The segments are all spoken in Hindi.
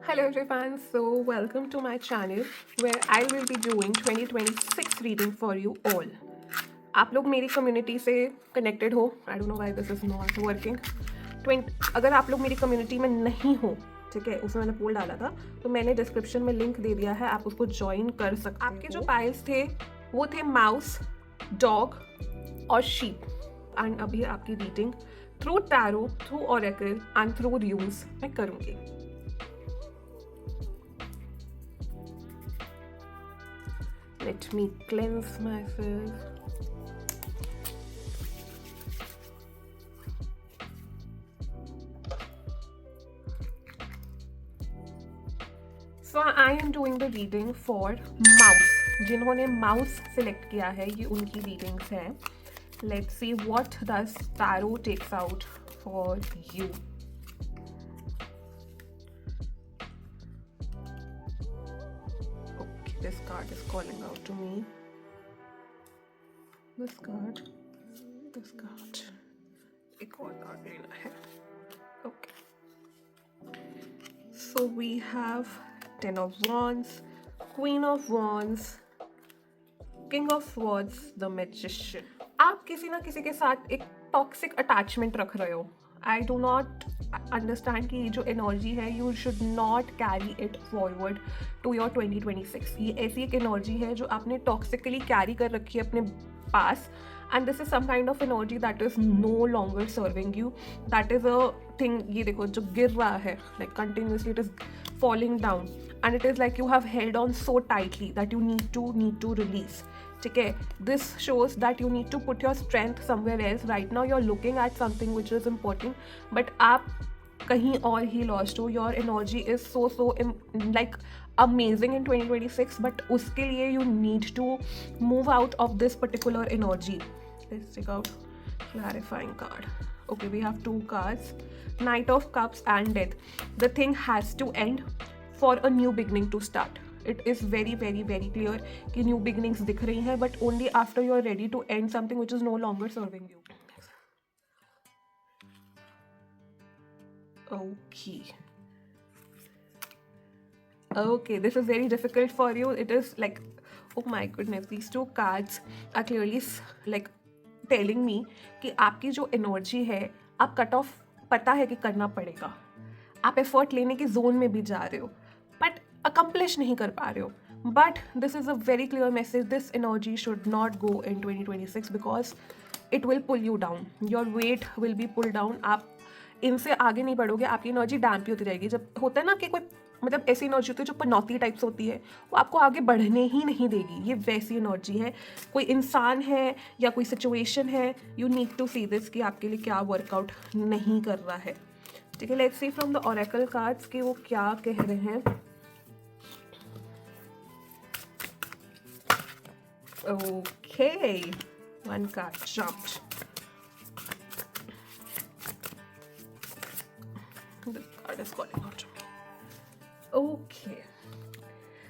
Hello everyone, so welcome to my channel where I will be doing 2026 reading for you all. आप लोग मेरी कम्युनिटी से कनेक्टेड हो. आई don't know why this is not working. अगर आप लोग मेरी कम्युनिटी में नहीं हो, ठीक है, उसमें मैंने पोल डाला था तो मैंने डिस्क्रिप्शन में लिंक दे दिया है, आप उसको ज्वाइन कर सकते हो. आपके जो पाइल्स थे वो थे माउस, डॉग और शीप. एंड अभी आपकी reading through tarot, through oracle and through runes मैं करूँगी. Let me cleanse myself. So I am doing the reading for mouse. जिन्होंने mouse select किया है ये उनकी readings है. Let's see what does tarot takes out for you. This card is calling out to me. This card. एक और card लेना है. Okay. So we have Ten of Wands, Queen of Wands, King of Swords, the Magician. आप किसी ना किसी के साथ एक टॉक्सिक अटैचमेंट रख रहे हो. आई डू नॉट अंडरस्टैंड कि ये जो एनर्जी है you should not carry it forward to your 2026. ये ऐसी एक एनर्जी है जो आपने टॉक्सिकली कैरी कर रखी है अपने पास. And this is some kind of energy that is no longer serving you. That is a thing. ये देखो जो गिर रहा है, like continuously it is falling down and it is like you have held on so tightly that you need to release. ठीक है, this shows that you need to put your strength somewhere else. Right now you are looking at something which is important but आप कहीं और ही लॉस्ट हो. Your energy is so like amazing in 2026 but उसके लिए you need to move out of this particular energy. Let's take out clarifying card. Okay, we have two cards, Knight of Cups and Death. The thing has to end for a new beginning to start. It is very clear कि new beginnings दिख रही हैं but only after you are ready to end something which is no longer serving you. Okay, this is very difficult for you. It is like, oh my goodness, these two cards are clearly like telling me कि आपकी जो एनर्जी है आप कट ऑफ पता है कि करना पड़ेगा. आप एफर्ट लेने की जोन में भी जा रहे हो बट अकम्प्लिश नहीं कर पा रहे हो. But this is a very clear message. This energy should not go in 2026 because it will pull you down. Your weight will be pull down. आप इनसे आगे नहीं बढ़ोगे. आपकी एनर्जी डैम्प होती रहेगी. जब होता है ना कि कोई मतलब ऐसी एनर्जी होती है जो पनौती टाइप्स होती है, वो आपको आगे बढ़ने ही नहीं देगी. ये वैसी एनर्जी है. कोई इंसान है या कोई सिचुएशन है, you need to see this कि आपके लिए क्या वर्कआउट नहीं कर रहा है. ठीक है, let's see from the oracle cards कि वो क्या कह रहे हैं. Okay, one card jumped. This card is calling out to me. Okay.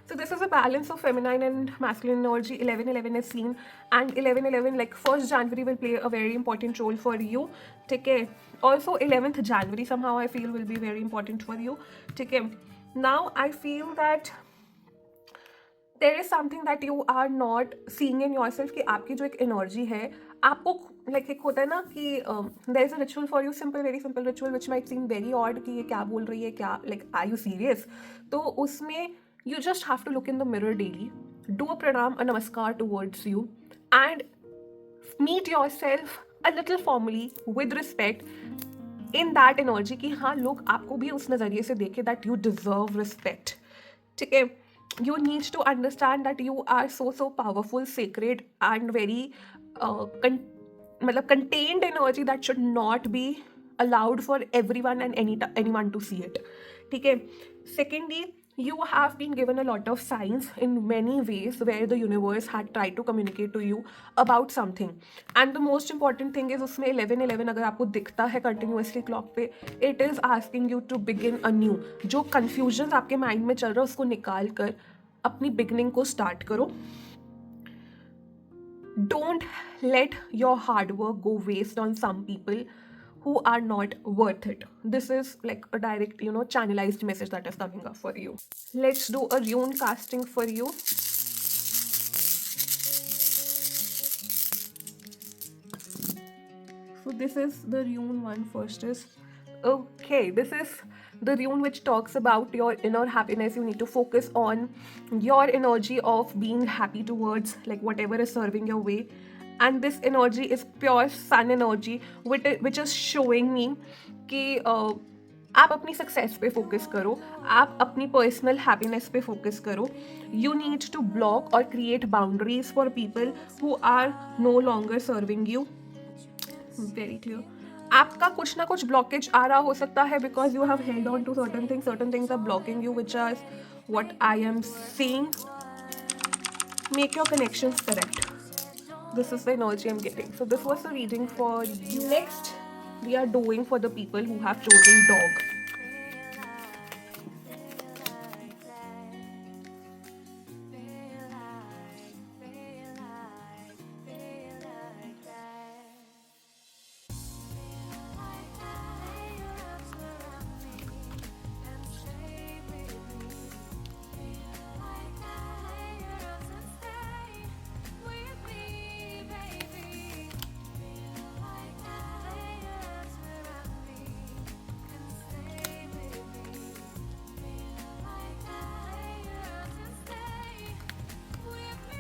So this is a balance of feminine and masculine energy. 11-11 is seen and 11-11 like 1st January will play a very important role for you. ठीक है. Also 11th January somehow I feel will be very important for you. ठीक है. Now I feel that there is something that you are not seeing in yourself कि आपकी जो एक एनर्जी है आपको लाइक एक होता है ना कि there is a ritual for you, simple very simple ritual which might seem very odd कि ये क्या बोल रही है, क्या लाइक आर यू सीरियस. तो उसमें you just have to look in the mirror daily, do a pranam, a namaskar towards you and meet your self a little formally with respect in that energy कि हाँ लोग आपको भी उस नज़रिए से देखे दैट यू डिजर्व रिस्पेक्ट. ठीक है, you need to understand that you are so powerful, sacred and very मतलब contained energy that should not be allowed for everyone and anyone to see it. ठीक है. Secondly, you have been given a lot of signs in many ways where the universe had tried to communicate to you about something. And the most important thing is उसमें 11-11 अगर आपको दिखता है continuously clock पे, it is asking you to begin anew. जो confusions आपके mind में चल रहा है उसको निकाल कर अपनी beginning को start करो. Don't let your hard work go waste on some people who are not worth it. This is like a direct, channelized message that is coming up for you. Let's do a rune casting for you. So this is the rune one first is, okay, this is the rune which talks about your inner happiness. You need to focus on your energy of being happy towards like whatever is serving your way. And this energy is pure sun energy, which is showing me कि आप अपनी सक्सेस पे फोकस करो, आप अपनी पर्सनल हैप्पीनेस पे फोकस करो. यू नीड टू ब्लॉक और create boundaries for people who are no longer serving you. Very clear. आपका कुछ ना कुछ ब्लॉकेज आ रहा हो सकता है because you have held on to certain things are blocking you, which are what I am saying. Make your connections correct. This is the energy I'm getting. So this was the reading for you. Next, we are doing for the people who have chosen dog.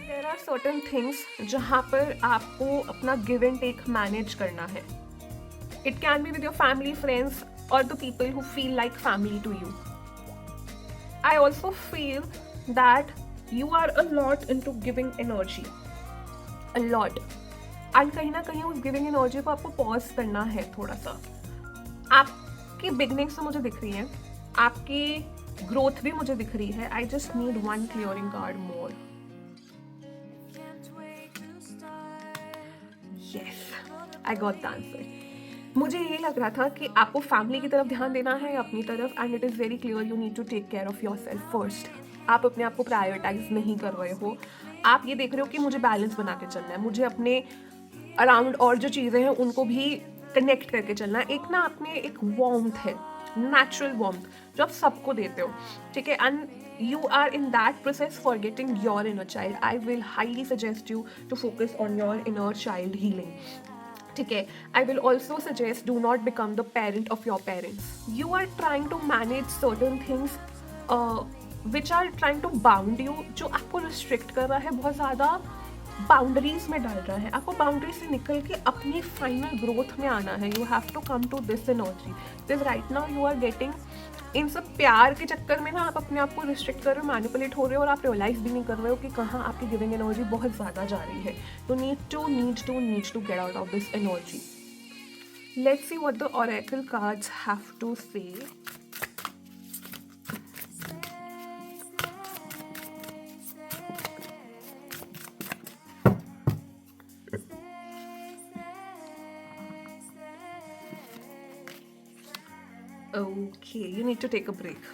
There are certain things जहाँ पर आपको अपना गिव एंड टेक मैनेज करना है. It can be with your family, friends, or the people who feel like family to you. I also feel that you are a lot into giving energy. A lot. And कहीं ना कहीं उस गिविंग एनर्जी को आपको पॉज करना है थोड़ा सा. आपकी बिगनिंग्स तो मुझे दिख रही हैं, आपकी ग्रोथ भी मुझे दिख रही है. I just need one clearing card more. Yes, I got the answer. मुझे ये लग रहा था कि आपको फैमिली की तरफ ध्यान देना है, अपनी तरफ, and it is very clear you need to take care of your self first. आप अपने आप को प्रायोरिटाइज नहीं कर रहे हो. आप ये देख रहे हो कि मुझे बैलेंस बना के चलना है, मुझे अपने अराउंड और जो चीज़ें हैं उनको भी कनेक्ट करके चलना है. एक ना आप में एक वार्मथ है, नेचुरल वार्मथ, जो आप सबको देते हो, ठीक है. And you are in that process forgetting your inner child. I will highly suggest you to focus on your inner child healing. ठीक है. I will also suggest do not become the parent of your parents. You are trying to manage certain things which are trying to bound you, जो आपको restrict कर रहा है, बहुत ज़्यादा बाउंड्रीज में डाल रहा है. आपको बाउंड्री से निकल के अपनी फाइनल ग्रोथ में आना है. You have to come to this energy. This right now you are getting in सब प्यार के चक्कर में ना आप अपने आप को रिस्ट्रिक्ट कर रहे हो, मैनिपुलेट हो रहे हो, और आप रियलाइज भी नहीं कर रहे हो कि कहाँ आपकी गिविंग एनर्जी बहुत ज़्यादा जा रही है. तो need to get out of this energy. Let's see what the oracle cards have to say. Okay, you need to take a break.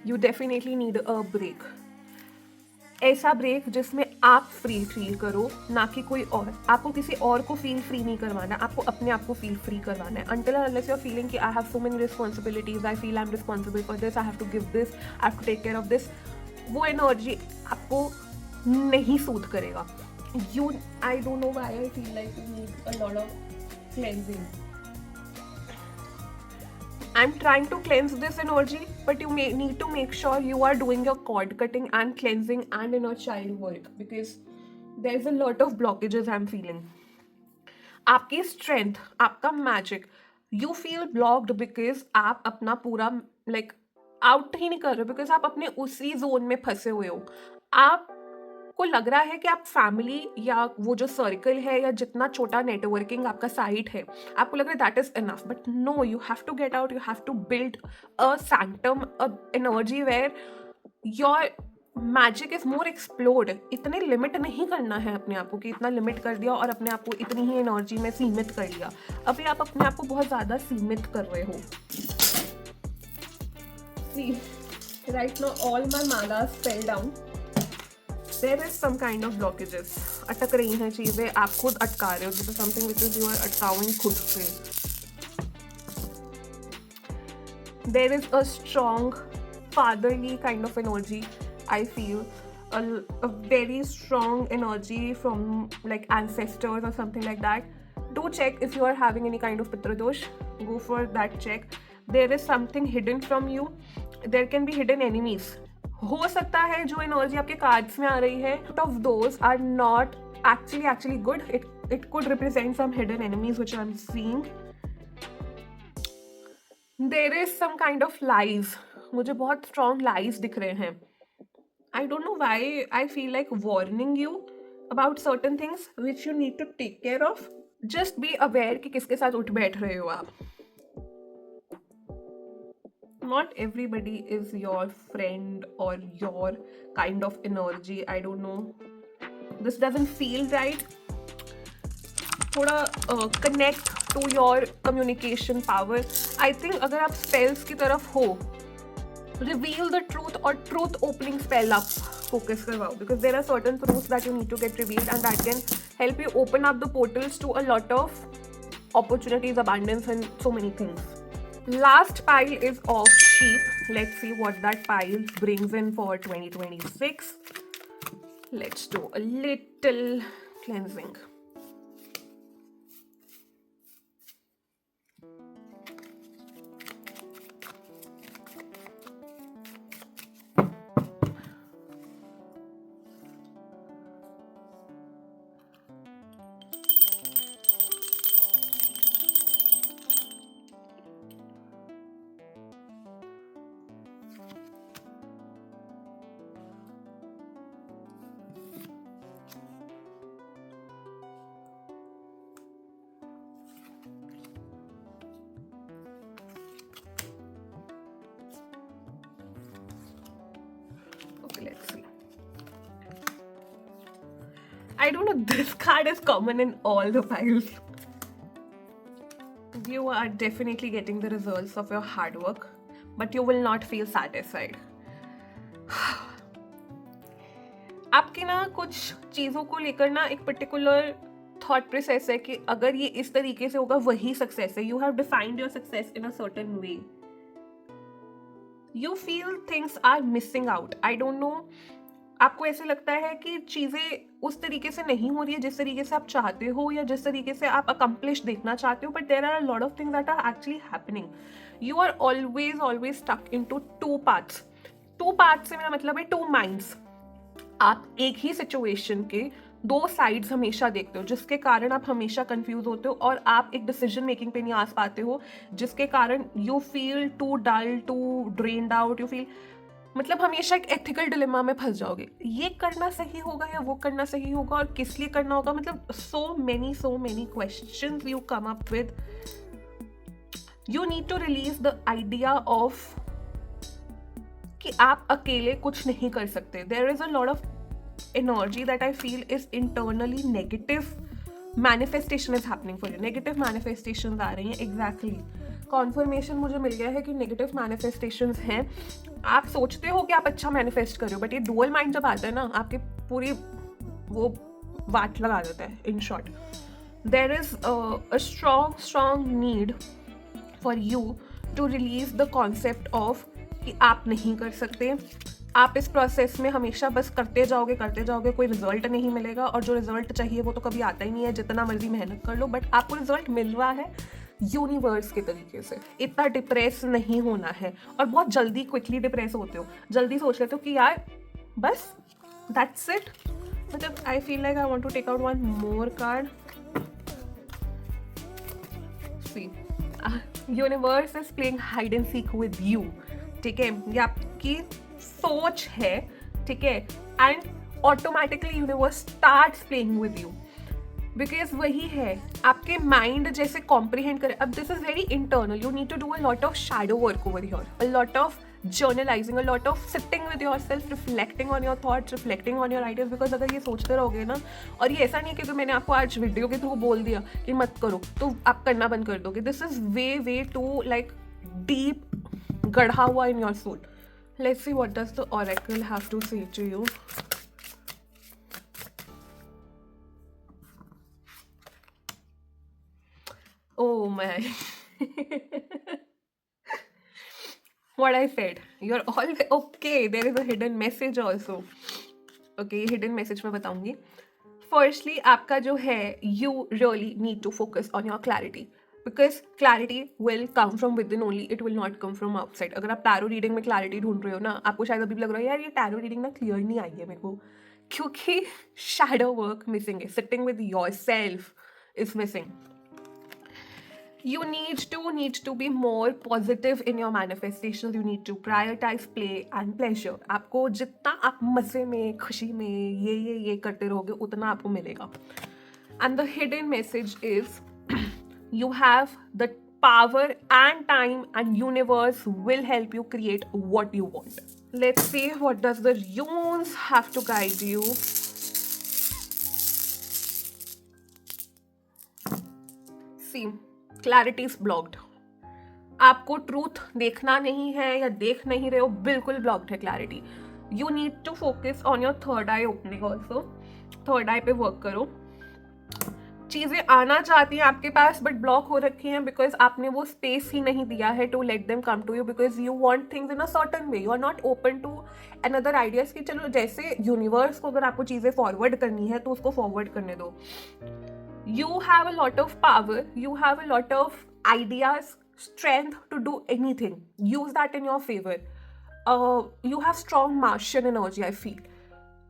You definitely need a break. ऐसा ब्रेक जिसमें आप फ्री फील करो, ना कि कोई और. आपको किसी और को फील फ्री नहीं करवाना, आपको अपने आप को फील फ्री करवाना है. Until and unless you're feeling कि I have so many responsibilities, I feel I'm responsible for this, I have to give this, I have to take care of this, वो एनर्जी आपको नहीं सूट करेगा. I don't know why I feel like you need a lot of cleansing. I'm trying to cleanse this energy, but you need to make sure you are doing your cord cutting and cleansing and inner child work, because there's a lot of blockages I'm feeling. आपकी strength, आपका magic, you feel blocked because आप अपना पूरा like out ही नहीं कर रहे, because आप अपने उसी zone में फंसे हुए हो. आपको लग रहा है कि आप फैमिली या वो जो सर्कल है या जितना छोटा नेटवर्किंग आपका साइट है, आपको लग रहा है that is enough. But no, you have to get out. You have to build a sanctum, a energy where your magic is more explored. इतने लिमिट नहीं करना है अपने आप को कि इतना लिमिट कर दिया और अपने आप को इतनी ही एनर्जी में सीमित कर लिया. अभी आप अपने आप को बहुत ज़्यादा सीमित कर रहे हो. See, right now all my malas fell down. There is some kind of blockages. अटक रही हैं चीज़ें, आप खुद अटका रहे हो. This is something which is you are अटकाउंग खुद से. there is a strong fatherly kind of energy. I feel a very strong energy from like ancestors or something like that. Do check if you are having any kind of pitradosh. Go for that check. There is something hidden from you. There can be hidden enemies. हो सकता है जो एनर्जी आपके कार्ड्स में आ रही है, of those are not actually good. It could represent some hidden enemies which I'm seeing. There is some kind of lies. मुझे बहुत strong lies दिख रहे हैं. I don't know why I feel like warning you about certain things which you need to take care of. Just be aware कि किसके साथ उठ बैठ रहे हो आप. Not everybody is your friend or your kind of energy. I don't know. This doesn't feel right. थोड़ा connect to your communication power. I think अगर आप spells की तरफ हो, reveal the truth or truth opening spell up focus करवाओ, because there are certain truths that you need to get revealed and that can help you open up the portals to a lot of opportunities, abundance and so many things. Last pile is of sheep. Let's see what that pile brings in for 2026. Let's do a little cleansing. Let's see. I don't know, this card is common in all the piles. You are definitely getting the results of your hard work, but you will not feel satisfied. आपकी ना कुछ चीज़ों को लेकर ना एक पर्टिकुलर थॉट प्रोसेस है कि अगर ये इस तरीके से होगा वही सक्सेस है. You have defined your success in a certain way. You feel things are missing out. I don't know, आपको ऐसे लगता है कि चीज़ें उस तरीके से नहीं हो रही है जिस तरीके से आप चाहते हो या जिस तरीके से आप अकम्प्लिश देखना चाहते हो, but there are a lot of things that are actually happening. You are always stuck into two parts. Two parts से मेरा मतलब है टू माइंड्स. आप एक ही सिचुएशन के दो साइड्स हमेशा देखते हो, जिसके कारण आप हमेशा कंफ्यूज होते हो और आप एक डिसीजन मेकिंग पे नहीं आ पाते हो, जिसके कारण you feel too dull, too drained out. You feel मतलब हमेशा एक एथिकल डिलेमा में फंस जाओगे. ये करना सही होगा या वो करना सही होगा और किस लिए करना होगा. मतलब so many questions you come up with. You need to release the idea of कि आप अकेले कुछ नहीं कर सकते. There is a lot of energy that I feel is internally negative manifestation is happening for you. Negative manifestation आ रही हैं. एग्जैक्टली कॉन्फर्मेशन मुझे मिल गया है कि नेगेटिव मैनिफेस्टेशंस हैं. आप सोचते हो कि आप अच्छा मैनिफेस्ट कर रहे हो, बट ये डुअल माइंड जब आता है ना, आपके पूरी वो वाट लगा देता है. In short, there is a strong need for you to release the concept of कि आप नहीं कर सकते. आप इस प्रोसेस में हमेशा बस करते जाओगे, कोई रिजल्ट नहीं मिलेगा और जो रिजल्ट चाहिए वो तो कभी आता ही नहीं है, जितना मर्जी मेहनत कर लो. बट आपको रिजल्ट मिल रहा है यूनिवर्स के तरीके से. इतना डिप्रेस नहीं होना है. और बहुत जल्दी क्विकली डिप्रेस होते हो, जल्दी सोच लेते हो कि यार बस दैट्स इट. मतलब I feel like I want to take out one more card. See, universe is playing hide and seek with you. ठीक है, ये आपकी सोच है. ठीक है, and automatically universe starts playing with you, because वही है आपके माइंड जैसे कॉम्प्रिहेंड करे. अब this is very internal. You need to do a lot of shadow work over here, a lot of journalizing, a lot of sitting with your self, reflecting on your thoughts, reflecting on your ideas. Because अगर ये सोचते रहोगे ना, और ये ऐसा नहीं है कि मैंने आपको आज वीडियो के थ्रू बोल दिया कि मत करो तो आप करना बंद कर दोगे. This is way to like deep गढ़ा हुआ in your soul. Let's see what does the oracle have to say to you. Oh my. what I said. You're all okay. There is a hidden message also. Okay, hidden message मैं बताऊंगी. Firstly, आपका जो है, you really need to focus on your clarity. Because clarity will come from within only, it will not come from outside. अगर आप टैरो रीडिंग में clarity ढूंढ रहे हो ना, आपको शायद अभी भी लग रहा है यार ये टैरो रीडिंग ना क्लियर नहीं आई है मेरे को, क्योंकि shadow work missing है. Sitting with yourself is missing. You need to be more positive in your manifestations. You need to prioritize play and pleasure. आपको जितना आप मजे में, खुशी में ये करते रहोगे उतना आपको मिलेगा. And the hidden message is you have the power and time, and universe will help you create what you want. Let's see what does the runes have to guide you. See, clarity is blocked. आपको ट्रूथ देखना नहीं है या देख नहीं रहे हो, बिल्कुल ब्लॉक्ड है clarity. You need to focus on your third eye opening also. Third eye पे वर्क करो. चीज़ें आना चाहती हैं आपके पास बट ब्लॉक हो रखी हैं बिकॉज आपने वो स्पेस ही नहीं दिया है to let them come to you, because you want things in a certain way. You are not open to another ideas कि चलो जैसे यूनिवर्स को अगर आपको चीज़ें फॉरवर्ड करनी है तो उसको फॉरवर्ड करने दो. You have a lot of power, you have a lot of ideas, strength to do anything. Use that in your favor. You have strong Martian energy, I feel.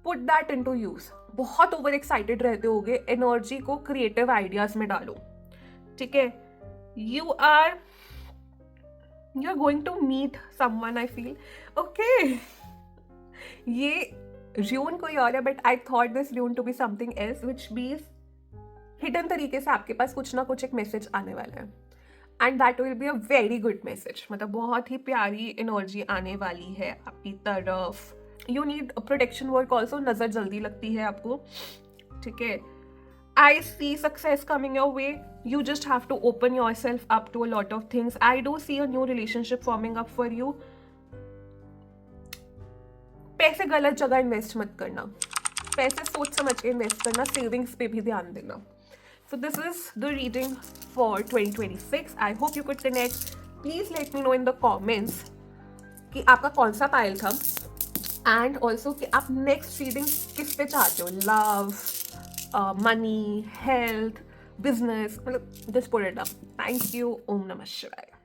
Put that into use. बहुत ओवर एक्साइटेड रहते होगे, एनर्जी को क्रिएटिव आइडियाज में डालो. ठीक है, you are going to meet someone, I feel. Okay, ये रून कोई और है but I thought this rune to be something else which means hidden तरीके से आपके पास कुछ ना कुछ एक मैसेज आने वाला है. And that will be a very good message. मतलब बहुत ही प्यारी एनर्जी आने वाली है आपकी तरफ. You need protection work also. नज़र जल्दी लगती है आपको. ठीक है, I see success coming your way. You just have to open yourself up to a lot of things. I do see a new relationship forming up for you. पैसे गलत जगह इन्वेस्ट मत करना. पैसे सोच समझ के इन्वेस्ट करना. सेविंग्स पे भी ध्यान देना. So this is the reading for 2026. I hope you could connect. Please let me know in the comments कि आपका कौन सा पायल था, and also कि आप next reading किस पे चाहते हो. Love, money, health, business. मतलब just put it up. Thank you. Om Namah Shivaya.